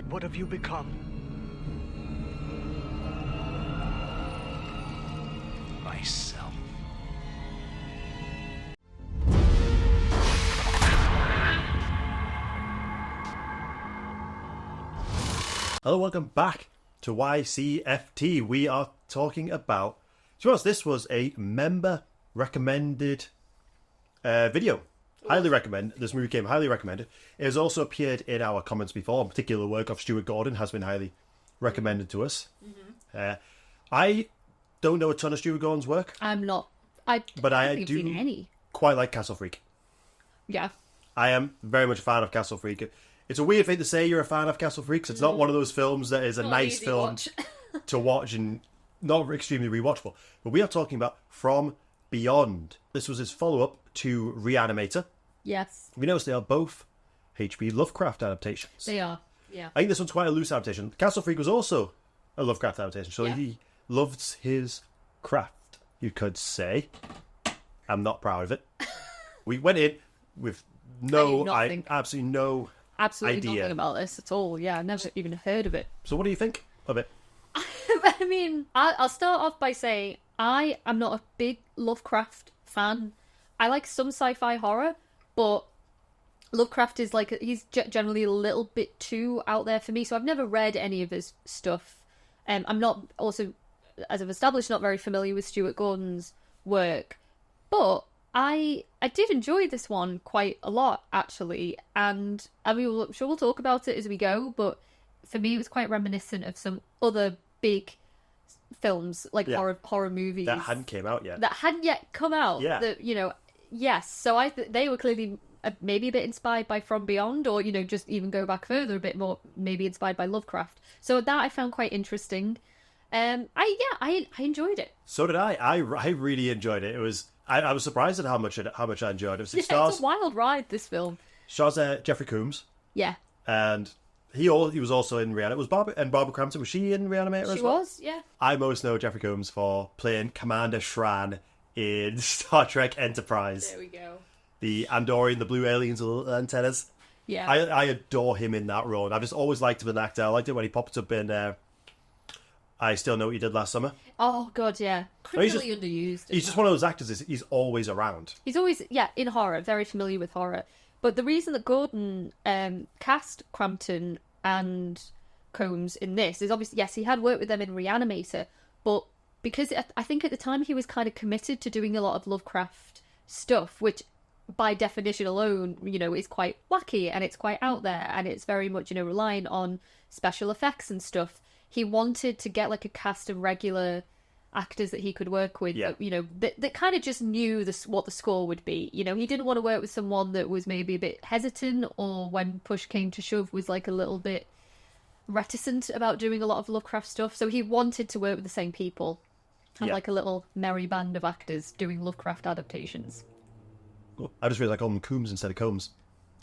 What have you become? Myself. Hello, welcome back to YCFT. We are talking about... To be honest, this was a member-recommended video. Highly recommend. This movie came highly recommended. It has also appeared in our comments before. A particular work of Stuart Gordon has been highly recommended to us. Mm-hmm. I don't know a ton of Stuart Gordon's work. I'm not. But I think I've do seen any. quite like Castle Freak. Yeah. I am very much a fan of Castle Freak. It's a weird thing to say you're a fan of Castle Freak, 'cause it's not one of those films that is a Not nice easy film watch. to watch and not extremely rewatchable. But we are talking about From Beyond. This was his follow-up to Reanimator. Yes. We notice they are both H.P. Lovecraft adaptations. They are. Yeah. I think this one's quite a loose adaptation. Castle Freak was also a Lovecraft adaptation, so he loves his craft, you could say. I'm not proud of it. We went in with absolutely no Absolutely idea. nothing about this at all. Yeah, I've never even heard of it. So what do you think of it? I mean, I'll start off by saying I am not a big Lovecraft fan. I like some sci-fi horror, but Lovecraft is like, he's generally a little bit too out there for me, so I've never read any of his stuff. I'm not, also, as I've established, not very familiar with Stuart Gordon's work, but I did enjoy this one quite a lot, actually, and I mean, I'm sure we'll talk about it as we go, but for me it was quite reminiscent of some other big films, like horror movies. That hadn't came out yet. That hadn't yet come out. Yeah. That, yes, so they were clearly maybe a bit inspired by From Beyond, or, just even go back further a bit more, maybe inspired by Lovecraft. So that I found quite interesting. I enjoyed it. So did I. I really enjoyed it. It was... I was surprised at how much I enjoyed it. It was 6 Yeah, stars. it's a wild ride, this film. Stars Jeffrey Combs. Yeah. And he was also in Reanimator. Was Barbara Crampton, was she in Reanimator as well? She was, yeah. I most know Jeffrey Combs for playing Commander Shran in Star Trek Enterprise. There we go. The Andorian, the blue aliens with little antennas. Yeah. I adore him in that role. And I've just always liked him as an actor. I liked it when he popped up in I Still Know What You Did Last Summer. Oh, God, yeah. Criminally underused. He's just one of those actors, he's always around. He's always, in horror, very familiar with horror. But the reason that Gordon cast Crampton and Combs in this is obviously, yes, he had worked with them in Reanimator, but because I think at the time he was kind of committed to doing a lot of Lovecraft stuff, which by definition alone, is quite wacky and it's quite out there and it's very much, reliant on special effects and stuff. He wanted to get like a cast of regular actors that he could work with, that kind of just knew what the score would be. He didn't want to work with someone that was maybe a bit hesitant, or when push came to shove was like a little bit reticent about doing a lot of Lovecraft stuff. So he wanted to work with the same people, have like a little merry band of actors doing Lovecraft adaptations. Cool. I just realised I call him Coombs instead of Combs.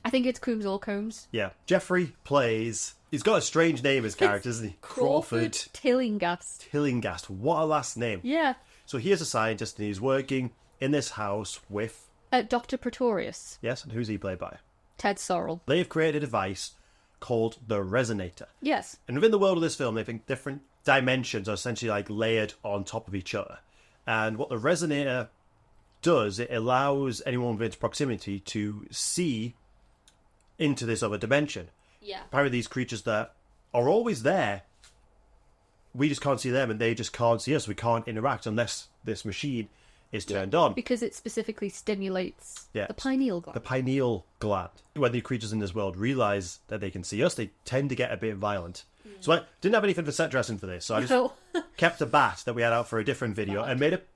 I think it's Coombs or Combs. Yeah. Jeffrey plays... He's got a strange name, his character, isn't he? Crawford Tillinghast. Tillinghast. What a last name. Yeah. So he is a scientist and he's working in this house with... Dr. Pretorius. Yes, and who's he played by? Ted Sorrell. They've created a device called the Resonator. Yes. And within the world of this film, they think different dimensions are essentially like layered on top of each other. And what the Resonator does, it allows anyone within its proximity to see into this other dimension. Yeah. Apparently these creatures that are always there, we just can't see them and they just can't see us. We can't interact unless this machine is turned on. Because it specifically stimulates the pineal gland. The pineal gland. When the creatures in this world realise that they can see us, they tend to get a bit violent. So I didn't have anything for set dressing for this, so I just kept a bat that we had out for a different video and made it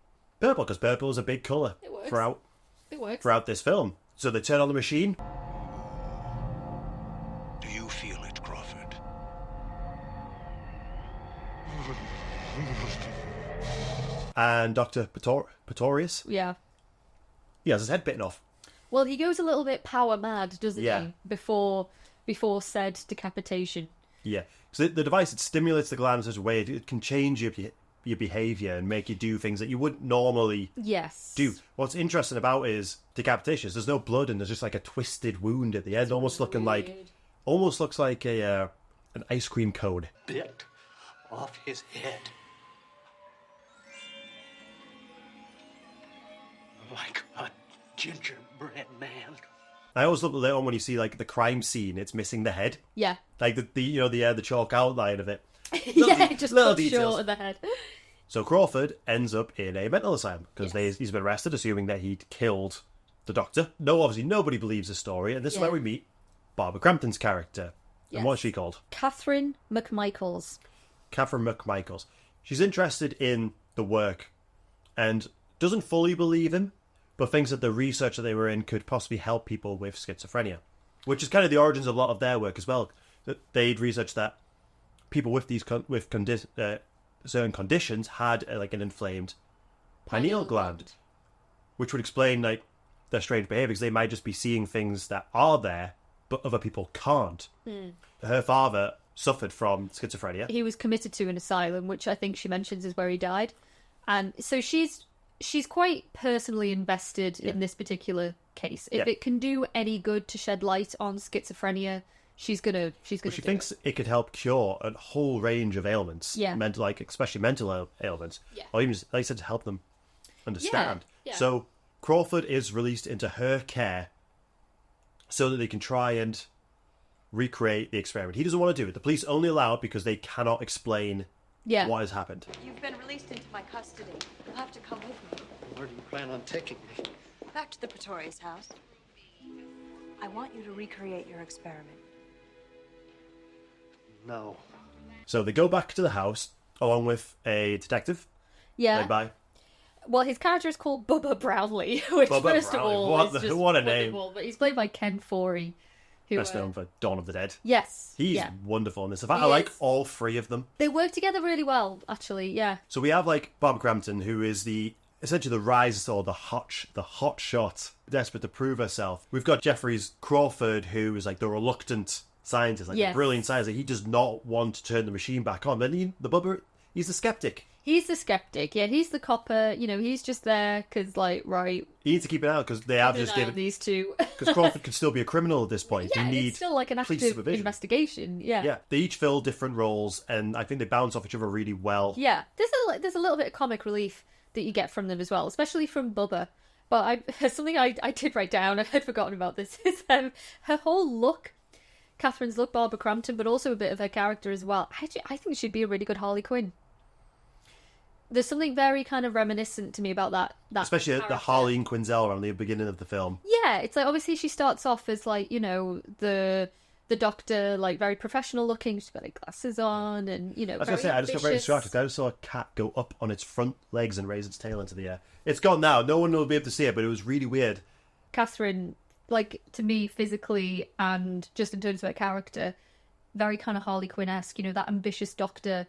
purple, because purple is a big colour throughout this film. So they turn on the machine. Do you feel it, Crawford? And Dr. Pretorius, Yeah. he has his head bitten off. Well, he goes a little bit power mad, doesn't Yeah. he? Before said decapitation. Yeah. So the device, it stimulates the glands in such a way it can change your behaviour and make you do things that you wouldn't normally do. What's interesting about is decapitation is there's no blood and there's just like a twisted wound at the end, almost looks like a an ice cream cone. Bit off his head. Like a gingerbread man. I always love later on when you see like the crime scene, it's missing the head. Yeah. Like the chalk outline of it. Yeah, just little cut details. short of the head. So Crawford ends up in a mental asylum because he's been arrested, assuming that he'd killed the doctor. No, obviously nobody believes the story, and this is where we meet Barbara Crampton's character. Yes. And what's she called? Catherine McMichaels. Catherine McMichaels. She's interested in the work and doesn't fully believe him, but thinks that the research that they were in could possibly help people with schizophrenia, which is kind of the origins of a lot of their work as well. That they'd researched that people with these certain conditions had like an inflamed pineal gland, which would explain like their strange behaviour, because they might just be seeing things that are there, but other people can't. Her father suffered from schizophrenia. He was committed to an asylum, which I think she mentions is where he died. And so she's quite personally invested in this particular case. If it can do any good to shed light on schizophrenia, she's gonna She do thinks it. it could help cure a whole range of ailments. Yeah. Mental, like especially mental ailments. Yeah. Or even, like I said, to help them understand. Yeah. So Crawford is released into her care so that they can try and recreate the experiment. He doesn't want to do it. The police only allow it because they cannot explain what has happened. You've been released into my custody. You'll have to come with me. Where do you plan on taking me? Back to the Pretorius house. I want you to recreate your experiment. No. So they go back to the house along with a detective Yeah. played by... Well, his character is called Bubba Brownlee, which Bubba first Brownlee. of all What is the- just what a name. wonderful. But he's played by Ken Foree, who Best known for Dawn of the Dead. yes, He's yeah. wonderful in this. In fact, He I like is. all three of them. They work together really well, actually. Yeah, So we have like Barbara Crampton, who is essentially the rise or the hot shot, desperate to prove herself. We've got Jeffries Crawford, who is like the reluctant scientist, like Yes. the brilliant scientist. He does not want to turn the machine back on. But the Bubba, he's the skeptic. he's the skeptic. Yeah, he's the copper. You know, he's just there because, like, right, He needs to keep it out because they have keep just an eye on given these two. because Crawford could still be a criminal at this point. Yeah, you need it's still like an police active supervision. investigation. Yeah. Yeah, they each fill different roles, and I think they bounce off each other really well. Yeah, there's a little bit of comic relief that you get from them as well, especially from Bubba. But something I did write down, I had forgotten about this, is her whole look, Catherine's look, Barbara Crampton, but also a bit of her character as well. I think she'd be a really good Harley Quinn. There's something very kind of reminiscent to me about that Especially character. the Harleen Quinzel around the beginning of the film. Yeah, it's like obviously she starts off as like, you know, the doctor, like very professional looking. She's got like glasses on, and you know. I was gonna say, I just got very distracted. I just saw a cat go up on its front legs and raise its tail into the air. It's gone now. No one will be able to see it, but it was really weird. Catherine, like to me, physically and just in terms of her character, very kind of Harley Quinn-esque. You know, that ambitious doctor.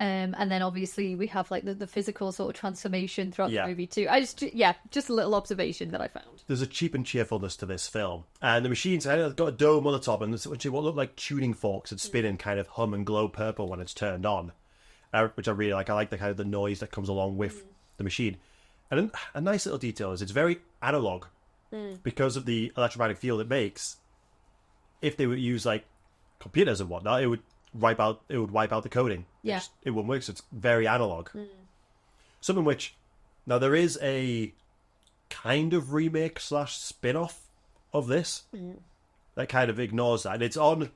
And then obviously we have like the physical sort of transformation throughout the movie too. Just a little observation that I found. There's a cheap and cheerfulness to this film, and the machines have got a dome on the top, and essentially what look like tuning forks and spin and kind of hum and glow purple when it's turned on, which I really like. I like the kind of the noise that comes along with the machine, and a nice little detail is it's very analog because of the electromagnetic field it makes. If they would use like computers and whatnot, it would wipe out the coding. Yeah. It wouldn't work, so it's very analog. Something which, now there is a kind of remake / spin-off of this that kind of ignores that, and it's on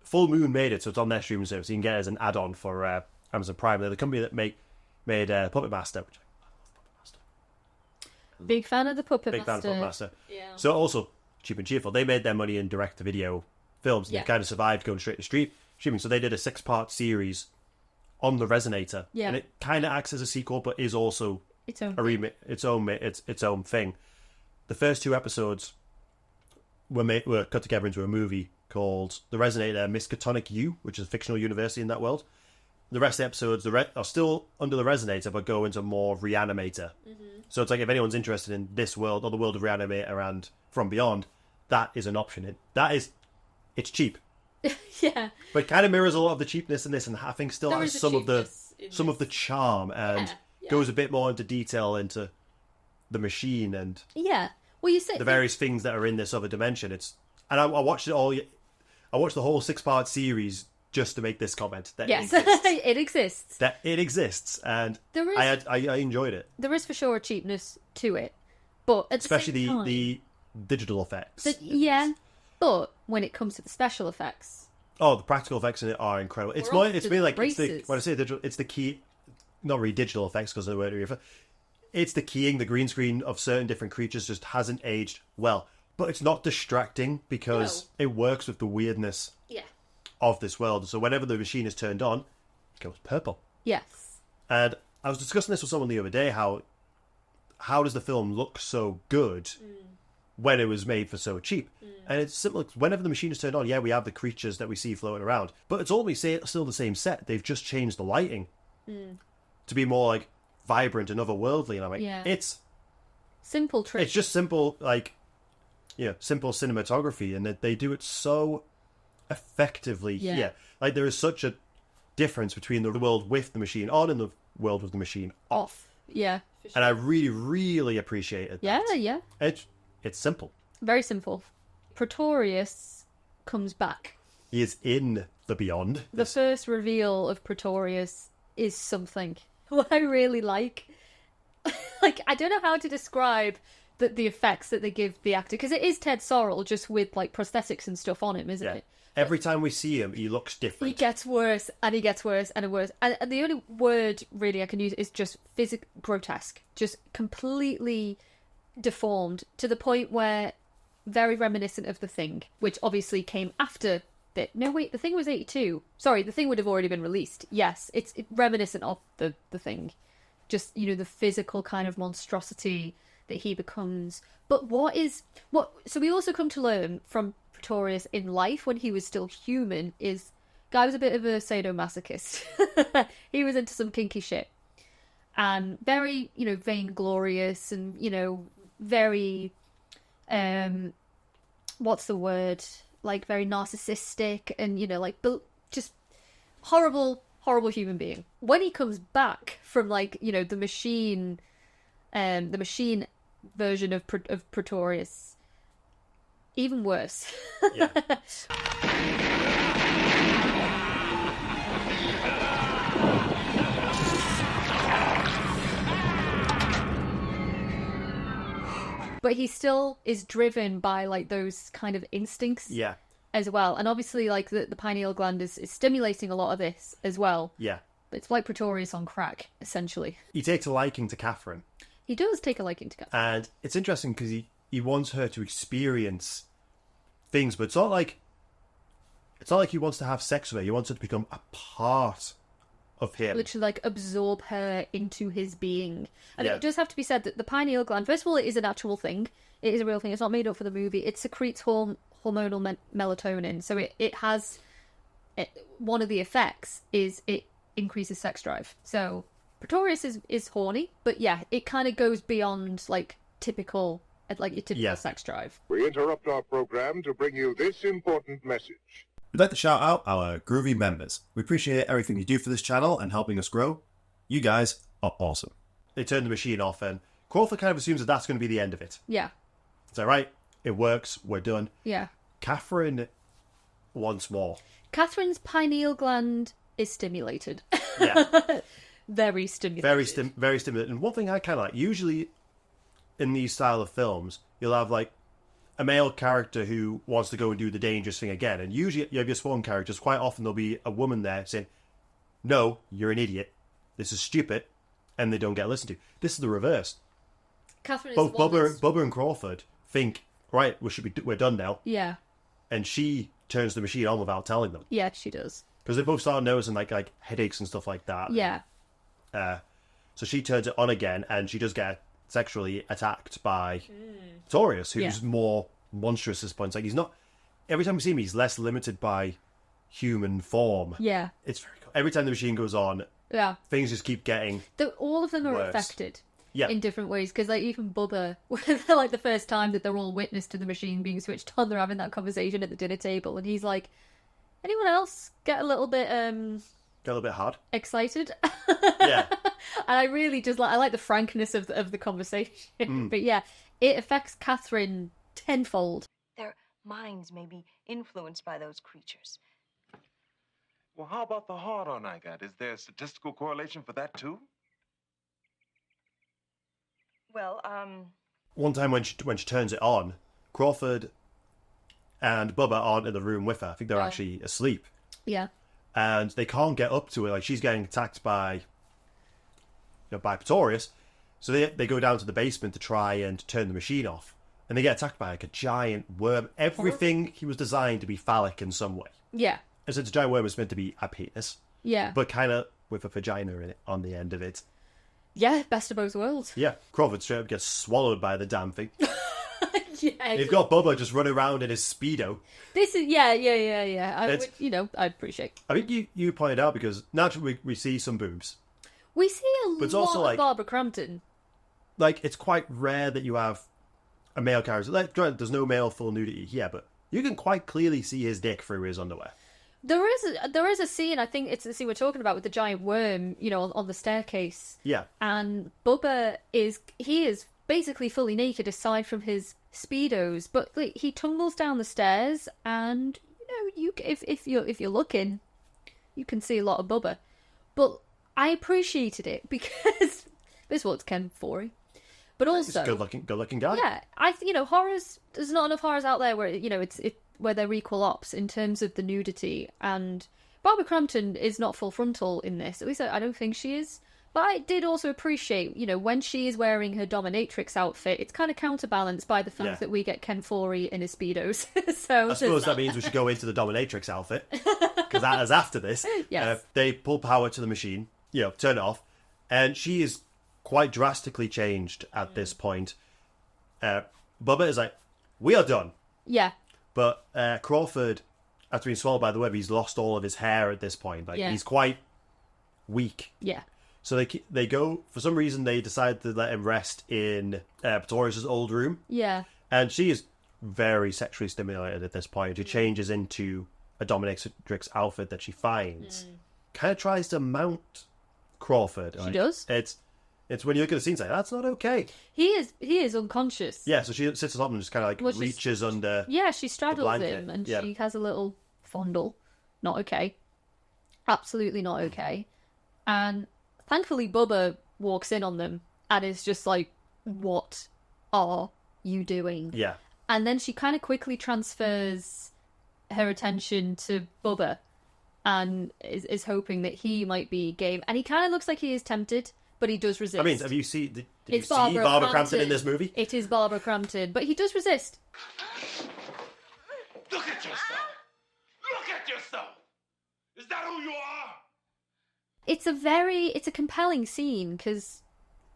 Full Moon made it, so it's on their streaming service. You can get it as an add-on for Amazon Prime. They're the company that made Puppet Master, which I love Puppet Master. Big fan of the Puppet Big fan Master. of Puppet Master. Yeah. So also cheap and cheerful. They made their money in direct-to-video films. And Yeah. They kind of survived going straight to streaming. So they did a 6-part series on the Resonator, Yeah. and it kind of acts as a sequel, but is also Its own. a remake, its own thing. The first 2 episodes were cut together into a movie called The Resonator Miskatonic U, which is a fictional university in that world. The rest of the episodes are still under the Resonator, but go into more Reanimator. So it's like if anyone's interested in this world or the world of Reanimator and From Beyond, that is an option. It's cheap, Yeah. but it kind of mirrors a lot of the cheapness in this, and I think still There has is a some of cheapness the charm, and Yeah. goes a bit more into detail into the machine and Yeah. Well, you said the various things that are in this other dimension. And I watched it all. I watched the whole 6-part series just to make this comment. That Yes, it exists. it exists. That it exists, and There is, I enjoyed it. there is for sure a cheapness to it, but at Especially the same time, the digital effects. yeah, but when it comes to the special effects, Oh, the practical effects in it are incredible. It's We're more. off It's to really the like it's the, races. when I say digital, it's the key. Not really digital effects because of the word we refer. It's the keying. The green screen of certain different creatures just hasn't aged well, but it's not distracting because it works with the weirdness yeah, of this world. So whenever the machine is turned on, it goes purple. yes, And I was discussing this with someone the other day. How does the film look so good when it was made for so cheap? And it's simple. Whenever the machine is turned on, yeah, we have the creatures that we see floating around, but it's always still the same set. They've just changed the lighting to be more like vibrant and otherworldly. And I'm like, Yeah. it's simple trick. just simple, like, simple cinematography, and that they do it so effectively Yeah. here. Like, there is such a difference between the world with the machine on and the world with the machine off. Off, yeah, for sure. And I really, really appreciated that. yeah, It's simple. very simple. Pretorius comes back. He is in the beyond. The first reveal of Pretorius is something. What I really like, I don't know how to describe the effects that they give the actor, because it is Ted Sorrell just with like prosthetics and stuff on him, isn't Yeah. it? Every time we see him, he looks different. He gets worse and he gets worse and worse. And the only word really I can use is just grotesque. Just completely deformed to the point where very reminiscent of The Thing, which obviously came after that. No, wait, The Thing was 82. Sorry, The Thing would have already been released. Yes, it's reminiscent of the Thing. Just, the physical kind of monstrosity that he becomes. But so we also come to learn from Pretorius in life, when he was still human, is guy was a bit of a sadomasochist. He was into some kinky shit. And very, vainglorious and, very, what's the word? Like, very narcissistic and, just horrible, horrible human being. When he comes back from, the machine version of Pretorius, even worse. Yeah. But he still is driven by those kind of instincts Yeah. as well. And obviously the pineal gland is stimulating a lot of this as well. Yeah. It's like Pretorius on crack, essentially. He takes a liking to Catherine. He does take a liking to Catherine. And it's interesting because he wants her to experience things, but it's not like he wants to have sex with her. He wants her to become a part of him. Literally absorb her into his being. And Yeah. it does have to be said that the pineal gland, first of all, it is an actual thing. It is a real thing. It's not made up for the movie. It secretes hormonal melatonin. So it has... one of the effects is it increases sex drive. So Pretorius is horny, but yeah, it kind of goes beyond typical your typical sex drive. We interrupt our program to bring you this important message. We'd like to shout out our groovy members. We appreciate everything you do for this channel and helping us grow. You guys are awesome. They turn the machine off, and Crawford kind of assumes that that's going to be the end of it. Yeah. It's all right. It works. We're done. Yeah. Catherine wants more. Catherine's pineal gland is stimulated. Yeah. Very stimulated. Very stimulating. And one thing I kind of like, usually in these style of films, you'll have a male character who wants to go and do the dangerous thing again. And usually you have your spawn characters. Quite often there'll be a woman there saying, no, you're an idiot. This is stupid. And they don't get listened to. This is the reverse. Catherine is Both the one that's... Bubba and Crawford think, right, we're done now. Yeah. And she turns the machine on without telling them. Yeah, she does. Because they both start noticing like headaches and stuff like that. Yeah. So she turns it on again, and she does get sexually attacked by Pretorius, who's more monstrous at this point. It's he's not... Every time we see him, he's less limited by human form. Yeah. It's very cool. Every time the machine goes on, Yeah. things just keep getting All of them are worse. affected. Yeah. In different ways, because even Bubba, the first time that they're all witness to the machine being switched on, they're having that conversation at the dinner table, and he's like, anyone else get a little bit hard. excited? Yeah. And I really just I like the frankness of the conversation. But yeah, it affects Catherine tenfold. They're minds may be influenced by those creatures. Well, how about the hard-on I got? Is there a statistical correlation for that, too? Well, One time when she turns it on, Crawford and Bubba aren't in the room with her. I think they're actually asleep. Yeah. And they can't get up to it. Like, she's getting attacked by Pretorius. So they go down to the basement to try and turn the machine off. And they get attacked by like a giant worm. Everything he was designed to be phallic in some way. Yeah. As it's a giant worm, it's meant to be a penis. Yeah. But kind of with a vagina in it on the end of it. Yeah, best of both worlds. Yeah, Crawford straight up gets swallowed by the damn thing. Yeah. You've got Bubba just running around in his Speedo. This is, yeah. I appreciate. I think you pointed out because naturally we see some boobs. We see a it's lot also, like, of Barbara Crampton. Like, it's quite rare that you have a male character. Like, there's no male full nudity here, but you can quite clearly see his dick through his underwear. There is a scene, I think it's the scene we're talking about with the giant worm, on the staircase. Yeah. And Bubba is basically fully naked aside from his Speedos, but like, he tumbles down the stairs and if you're looking, you can see a lot of Bubba. But I appreciated it because this was Ken Forey. But also, good looking guy. Yeah, horrors. There's not enough horrors out there where where they're equal ops in terms of the nudity. And Barbara Crampton is not full frontal in this. At least I don't think she is. But I did also appreciate, when she is wearing her dominatrix outfit, it's kind of counterbalanced by the fact that we get Ken Forey in his Speedos. So I suppose that means we should go into the dominatrix outfit because that is after this. Yes. They pull power to the machine, turn it off, and she is quite drastically changed at this point. Bubba is like, we are done. Yeah. But Crawford, after being swallowed by the web, he's lost all of his hair at this point. Like, he's quite weak. Yeah. So they go, for some reason, they decide to let him rest in Pretorius' old room. Yeah. And she is very sexually stimulated at this point. She changes into a dominatrix outfit that she finds. Kind of tries to mount Crawford. She does? It's when you look at the scene, it's like, that's not okay. He is unconscious. Yeah, so she sits on him and just kind of like reaches under. Yeah, she straddles him and she has a little fondle. Not okay. Absolutely not okay. And thankfully, Bubba walks in on them and is just like, what are you doing? Yeah. And then she kind of quickly transfers her attention to Bubba and is hoping that he might be game. And he kind of looks like he is tempted, but he does resist. I mean, have you seen? Did you see Barbara Crampton in this movie? It is Barbara Crampton, but he does resist. Look at yourself! Look at yourself! Is that who you are? It's a compelling scene because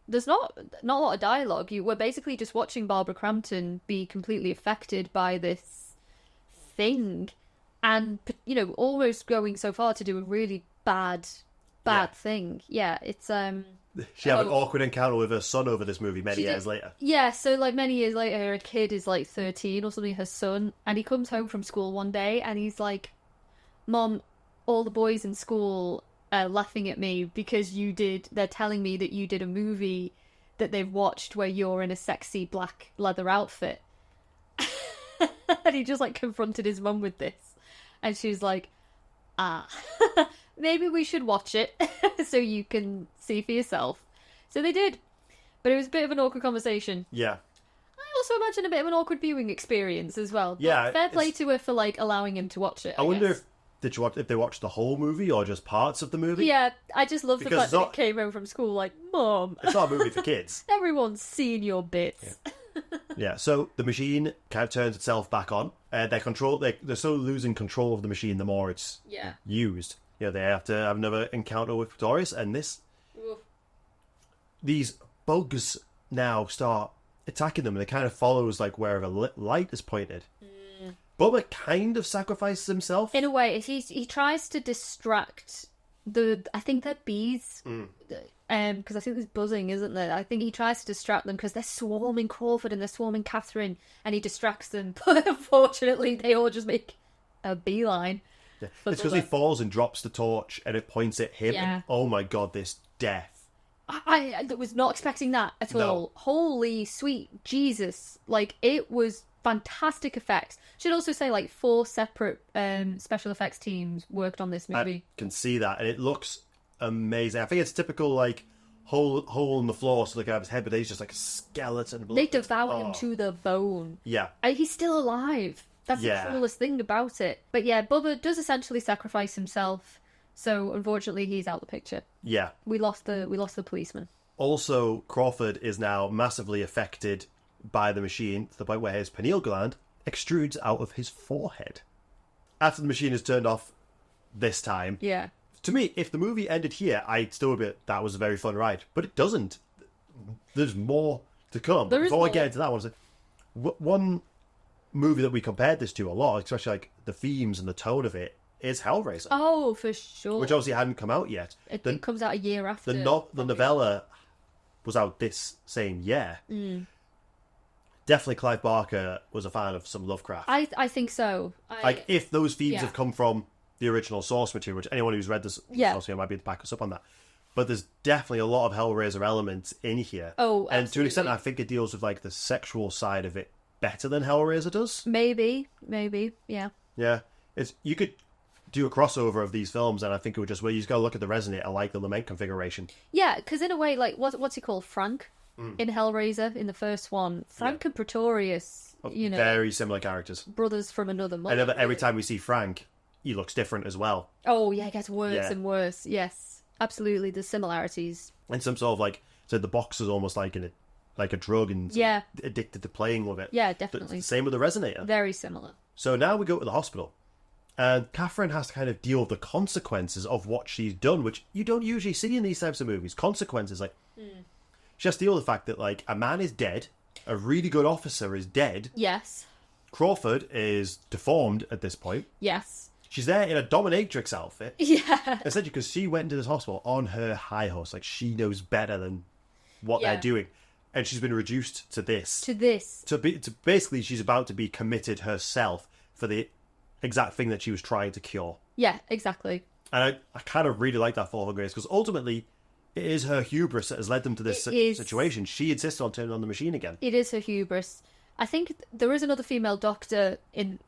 there's not a lot of dialogue. We're basically just watching Barbara Crampton be completely affected by this thing, and almost going so far to do a really bad thing. Yeah, it's She had an awkward encounter with her son over this movie many years later. Yeah, so like many years later, her kid is like 13 or something, her son, and he comes home from school one day and he's like, "Mom, all the boys in school are laughing at me because they're telling me that you did a movie that they've watched where you're in a sexy black leather outfit." And he just like confronted his mum with this. And she's like, maybe we should watch it so you can see for yourself. So they did. But it was a bit of an awkward conversation. Yeah. I also imagine a bit of an awkward viewing experience as well. But Yeah. fair play to her for like allowing him to watch it. I wonder guess. if they watched the whole movie or just parts of the movie. Yeah, I just love the Because fact that it came home from school like, "Mom, It's not a movie for kids. everyone's seen your bits." Yeah, so the machine kind of turns itself back on. They're so losing control of the machine the more it's used. They have to have another encounter with Pretorius, and these bugs now start attacking them, and it kind of follows like wherever light is pointed. Bubba kind of sacrifices himself. In a way, he tries to distract I think they're bees. Because I think there's buzzing, isn't there? I think he tries to distract them because they're swarming Crawford and they're swarming Catherine, and he distracts them. But unfortunately, they all just make a beeline. Yeah. It's because he falls and drops the torch, and it points at him. Yeah. And, oh my god, this death! I was not expecting that at all. Holy sweet Jesus! Like, it was fantastic effects. Should also say, like, 4 separate special effects teams worked on this movie. I can see that, and it looks amazing. I think it's typical, like, hole in the floor so they can have his head, but he's just like a skeleton. They devour him to the bone. Yeah. He's still alive. That's the coolest thing about it. But yeah, Bubba does essentially sacrifice himself, so unfortunately he's out the picture. Yeah. We lost the policeman. Also, Crawford is now massively affected by the machine to the point where his pineal gland extrudes out of his forehead. After the machine is turned off this time, Yeah. to me, if the movie ended here, I'd still be that was a very fun ride. But it doesn't. There's more to come. There is Before I more. get into that one, one movie that we compared this to a lot, especially like the themes and the tone of it, is Hellraiser. Oh, for sure. Which obviously hadn't come out yet. It comes out a year after. The novella was out this same year. Definitely Clive Barker was a fan of some Lovecraft. I think so. Like, if those themes yeah. have come from the original source material, which anyone who's read this source material might be able to back us up on that. But there's definitely a lot of Hellraiser elements in here. Oh, and to an extent, absolutely. I think it deals with like the sexual side of it better than Hellraiser does. Maybe, yeah. Yeah, you could do a crossover of these films, and I think it would just you just got to look at the Resonator, like the lament configuration. Yeah, because in a way, like, what's he called? Frank? In Hellraiser, in the first one. Frank and Pretorius, you know. Very similar characters. Brothers from another mother. And every time we see Frank, he looks different as well. Oh, yeah, it gets worse Yeah. and worse. Yes, absolutely. There's similarities. And some sort of like, so the box is almost like a drug and Yeah. addicted to playing with it. Yeah, But definitely. same with the Resonator. Very similar. So now we go to the hospital. And Catherine has to kind of deal with the consequences of what she's done, which you don't usually see in these types of movies. Consequences, like, she has to deal with the fact that, like, a man is dead, a really good officer is dead, Yes. Crawford is deformed at this point. Yes. She's there in a dominatrix outfit. Yeah. Essentially, because she went into this hospital on her high horse. Like, she knows better than what Yeah. they're doing. And she's been reduced to this. To this. To basically, she's about to be committed herself for the exact thing that she was trying to cure. Yeah, exactly. And I kind of really like that fall of grace, because ultimately, it is her hubris that has led them to this It is. situation. She insisted on turning on the machine again. It is her hubris. I think there is another female doctor in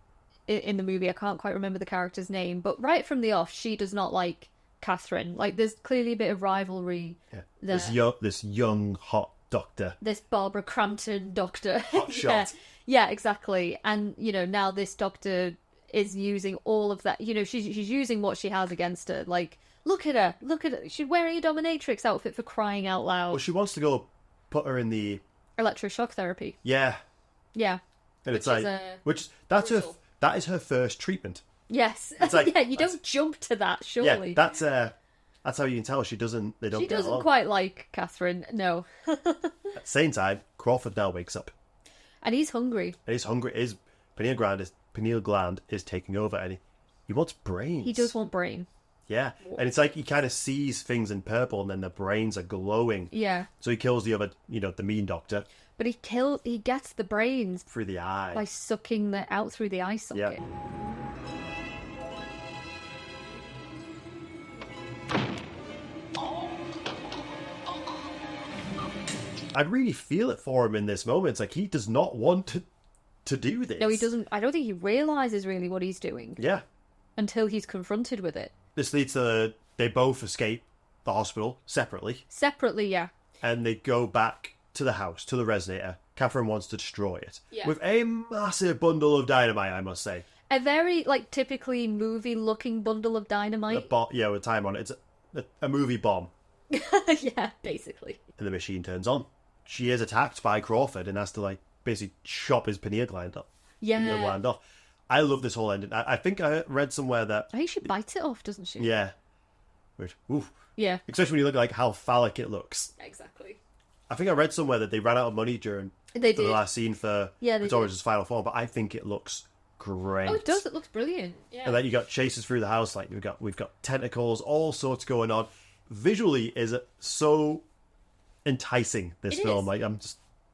the movie. I can't quite remember the character's name, but right from the off, she does not like Catherine. Like, there's clearly a bit of rivalry Yeah. there. This young, hot doctor. This Barbara Crampton doctor. Hot shot. Yeah, exactly. And, you know, now this doctor is using all of that. You know, she's using what she has against her. Like, look at her. She's wearing a dominatrix outfit, for crying out loud. Well, she wants to go put her in the... Electroshock therapy. Yeah. Yeah. And it's Which is, like... brutal. That is her first treatment. Yes. It's like- yeah, you don't jump to that, surely. Yeah, that's how you can tell they don't She get doesn't along. quite like Catherine, no. At the same time, Crawford now wakes up. And he's hungry. And he's hungry. His pineal gland is taking over, and he wants brains. He does want brain. Yeah, and it's like he kind of sees things in purple, and then the brains are glowing. Yeah. So he kills the other, the mean doctor But he gets the brains through the eye. by sucking out through the eye socket. Yeah. I really feel it for him in this moment. It's like he does not want to do this. No, he doesn't. I don't think he realises really what he's doing Yeah. until he's confronted with it. This leads to they both escape the hospital separately, Separately, yeah. and they go back to the house, to the Resonator. Catherine wants to destroy it. Yeah. With a massive bundle of dynamite, I must say. A very, like, typically movie-looking bundle of A dynamite. with time on it. It's a movie bomb. Yeah, basically. And the machine turns on. She is attacked by Crawford and has to, like, basically chop his pineal gland off. Yeah. I love this whole ending. I think I read somewhere that... I think she bites it off, doesn't she? Yeah. Which, oof. Yeah. Especially when you look at, like, how phallic it looks. Exactly. I think I read somewhere that they ran out of money during They the did. last scene for Yeah, they Pretorius' final form, but I think it looks great. Oh, it does. It looks brilliant. Yeah. And then you got chases through the house, like we've got tentacles, all sorts going on. Visually is so enticing, this It film. is. Like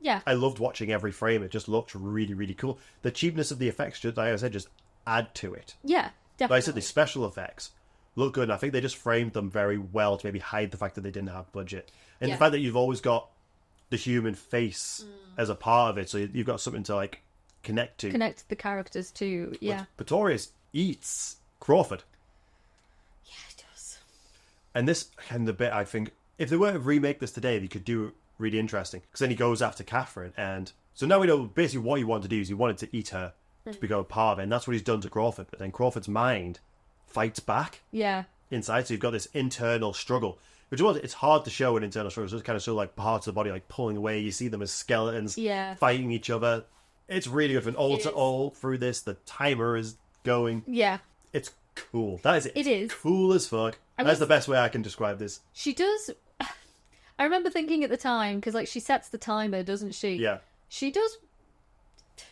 Yeah. I loved watching every frame. It just looked really, really cool. The cheapness of the effects, just like I said, just add to it. Yeah, Like definitely. I said, the special effects look good, and I think they just framed them very well to maybe hide the fact that they didn't have budget. And Yeah. the fact that you've always got the human face as a part of it, so you've got something to, like, connect to. Connect the characters to, yeah. Pretorius eats Crawford. Yeah, it does. And this kind of bit, I think, if they were to remake this today, they could do it really interesting. Because then he goes after Catherine, and so now we know basically what he wanted to do is he wanted to eat her to become a part of it, and that's what he's done to Crawford. But then Crawford's mind fights back Yeah. inside, so you've got this internal struggle. Which was, it's hard to show an internal struggle. So it's kind of show like parts of the body like pulling away. You see them as skeletons fighting each other. It's really good. From all to all through this, the timer is going. Yeah. It's cool. That is it. It is. Cool as fuck. That's the best way I can describe this. She does. I remember thinking at the time, because like she sets the timer, doesn't she? Yeah. She does.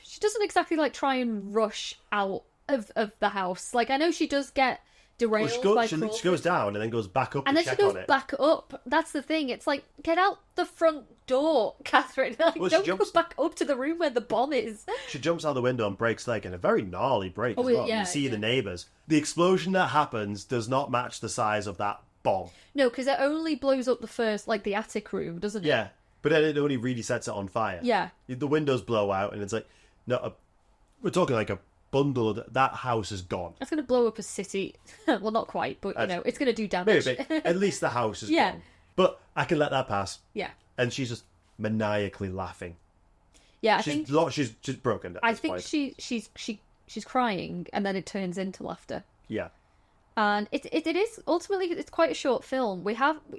She doesn't exactly like try and rush out of the house. Like I know she does get derailed by she Crawford. goes down and then goes back up And to then she check goes on it. back up. That's the thing. It's like, get out the front door, Catherine. Like, Well, she don't jumps- go back up to the room where the bomb is. She jumps out the window and breaks leg, and a very gnarly break as Oh, well. yeah, You see yeah. the neighbours. The explosion that happens does not match the size of that bomb. No, because it only blows up the first, like, the attic room, doesn't it? Yeah. But then it only really sets it on fire. Yeah. The windows blow out, and it's like, no, we're talking like a bundle of that house is gone. It's going to blow up a city. Well, not quite, but, you know, it's going to do damage. Maybe, at least the house is Yeah. gone. But I can let that pass. Yeah. And she's just maniacally laughing. Yeah, I She's think... she's broken. At I this think point. she's crying, and then it turns into laughter. Yeah. And it is ultimately it's quite a short film.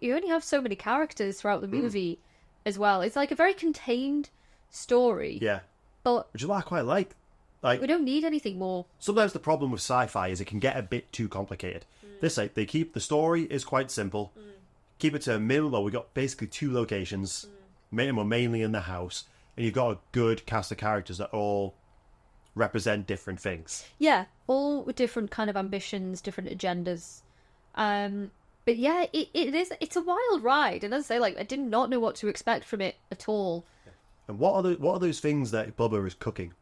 You only have so many characters throughout the movie as well. It's like a very contained story. Yeah. But Which is what I quite like. Like, we don't need anything more. sometimes the problem with sci-fi is it can get a bit too complicated. This, like, they keep the story is quite simple. Keep it to a minimum. Well, we got basically 2 locations. We're mainly in the house, and you've got a good cast of characters that all represent different things. Yeah, all with different kind of ambitions, different agendas. But yeah, it's a wild ride, and as I say, like I did not know what to expect from it at all. And what are those things that Bubba is cooking?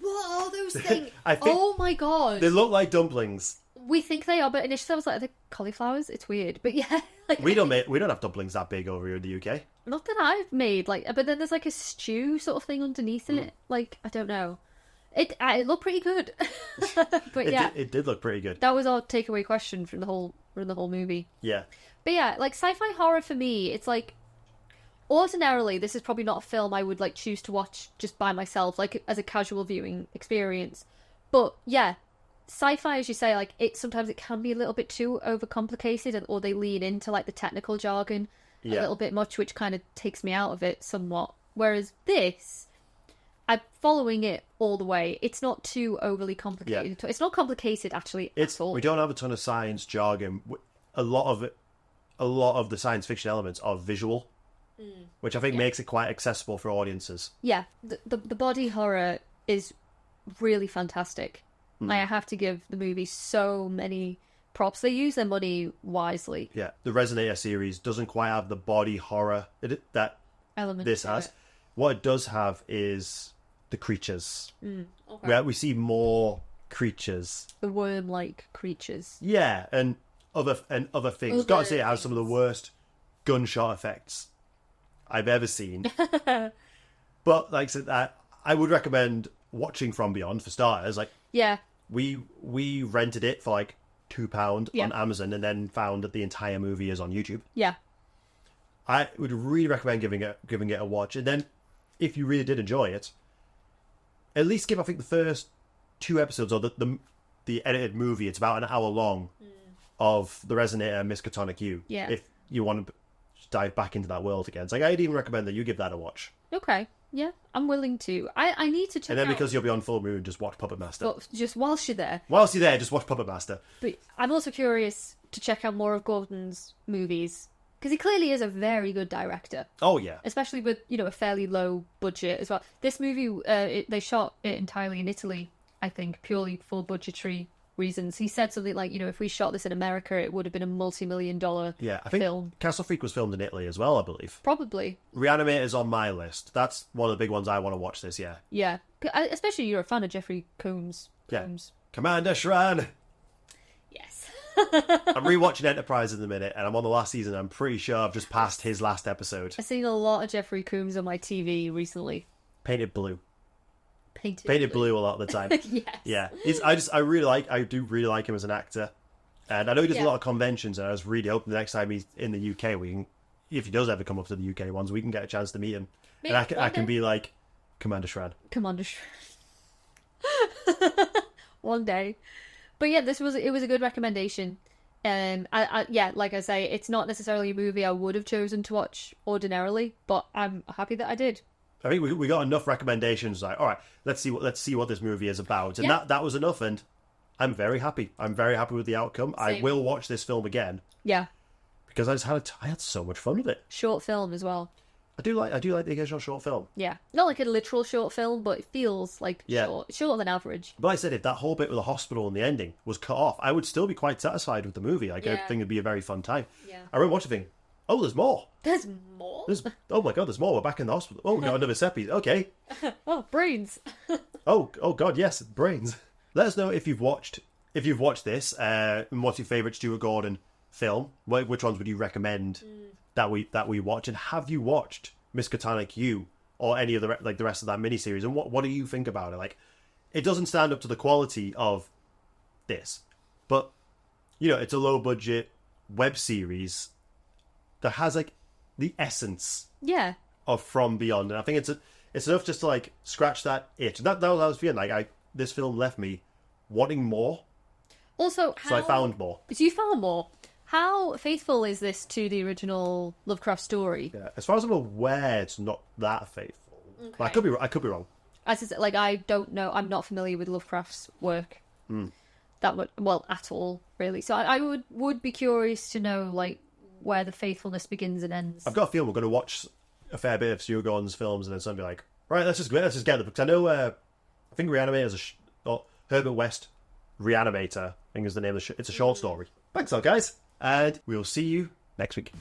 What are those things? I think Oh my god! they look like dumplings. We think they are, but initially I was like, are they cauliflowers? It's weird, but yeah, like We don't have dumplings that big over here in the UK. not that I've made. Like, but then there's like a stew sort of thing underneath it. Like, I don't know. It looked pretty good, but yeah, It did look pretty good. that was our takeaway question from the whole movie. Yeah. But yeah, like sci-fi horror for me, it's like ordinarily this is probably not a film I would like choose to watch just by myself, like as a casual viewing experience. But yeah, sci-fi, as you say, like sometimes it can be a little bit too overcomplicated, or they lean into like the technical jargon a little bit much, which kind of takes me out of it somewhat. Whereas this, I'm following it all the way. It's not too overly complicated. Yeah. It's not complicated actually at all. We don't have a ton of science jargon. A lot of the science fiction elements are visual, which I think makes it quite accessible for audiences. Yeah, the body horror is really fantastic. I have to give the movie so many props. They use their money wisely. Yeah, the Resonator series doesn't quite have the body horror that Element this to has. it. What it does have is the creatures. Okay. Where we see more creatures. The worm-like creatures. Yeah, and other things. Got to say, it has some of the worst gunshot effects I've ever seen. But like I said, I would recommend watching From Beyond for starters. Like, Yeah, we rented it for like £2 Yeah. on Amazon, and then found that the entire movie is on YouTube. yeah, I would really recommend giving it a watch, and then if you really did enjoy it, at least give, I think, the first 2 episodes or the edited movie. It's about an hour long of the Resonator Miskatonic U. Yeah. If you want to dive back into that world again, it's like I'd even recommend that you give that a watch. okay. Yeah, I'm willing to. I need to check And then out. because you'll be on full moon, just watch Puppet Master. But just whilst you're there. Whilst you're there, just watch Puppet Master. But I'm also curious to check out more of Gordon's movies, because he clearly is a very good director. Oh yeah. Especially with, a fairly low budget as well. This movie, they shot it entirely in Italy, I think, purely for budgetary reasons. He said something like, if we shot this in America, it would have been a multi-million-dollar Yeah, I think film. Castle Freak was filmed in Italy as well, I believe. Probably, Reanimator's on my list. That's one of the big ones I want to watch this year. yeah. Especially you're a fan of Jeffrey Combs. Yeah. Combs. Commander Shran! Yes. I'm rewatching Enterprise in a minute, and I'm on the last season. I'm pretty sure I've just passed his last episode. I've seen a lot of Jeffrey Combs on my TV recently. Painted blue. painted blue a lot of the time. Yes. Yeah, I do really like him as an actor, and I know he does a lot of conventions. And I was really hoping the next time he's in the UK, if he does ever come up to the UK ones, we can get a chance to meet him, and I can be like Commander Shred. Commander Shred. One day. But yeah, it was a good recommendation. Yeah, like I say, it's not necessarily a movie I would have chosen to watch ordinarily, but I'm happy that I did. I think we got enough recommendations. Like, all right, let's see what this movie is about, and that was enough. And I'm very happy. I'm very happy with the outcome. Same. I will watch this film again. Yeah, because I had so much fun with it. Short film as well. I do like the occasional short film. Yeah, not like a literal short film, but it feels like shorter than average. But like I said, if that whole bit with the hospital and the ending was cut off, I would still be quite satisfied with the movie. I think it'd be a very fun time. Yeah. I remember watching the thing. Oh, there's more. There's more? Oh my god, there's more. We're back in the hospital. Oh, we got another set piece. Okay. Oh, brains. oh god, yes, brains. Let us know if you've watched this, and what's your favourite Stuart Gordon film? Which ones would you recommend that we watch? And have you watched Miskatonic You or any of the rest of that miniseries? And what do you think about it? Like, it doesn't stand up to the quality of this, but it's a low budget web series that has like the essence of From Beyond, and I think it's enough just to like scratch that itch. That was what I was feeling like. This film left me wanting more. Also, so I found more. So you found more. How faithful is this to the original Lovecraft story? Yeah, as far as I'm aware, it's not that faithful. Okay. I could be wrong. As I said, like, I don't know. I'm not familiar with Lovecraft's work at all, really. So I would be curious to know like where the faithfulness begins and ends. I've got a feeling we're going to watch a fair bit of Stuart Gordon's films, and then somebody like, right, let's just get it, because I know I think Reanimator Herbert West Reanimator, I think is the name of the show. It's a short story. Thanks a lot, guys, and we'll see you next week.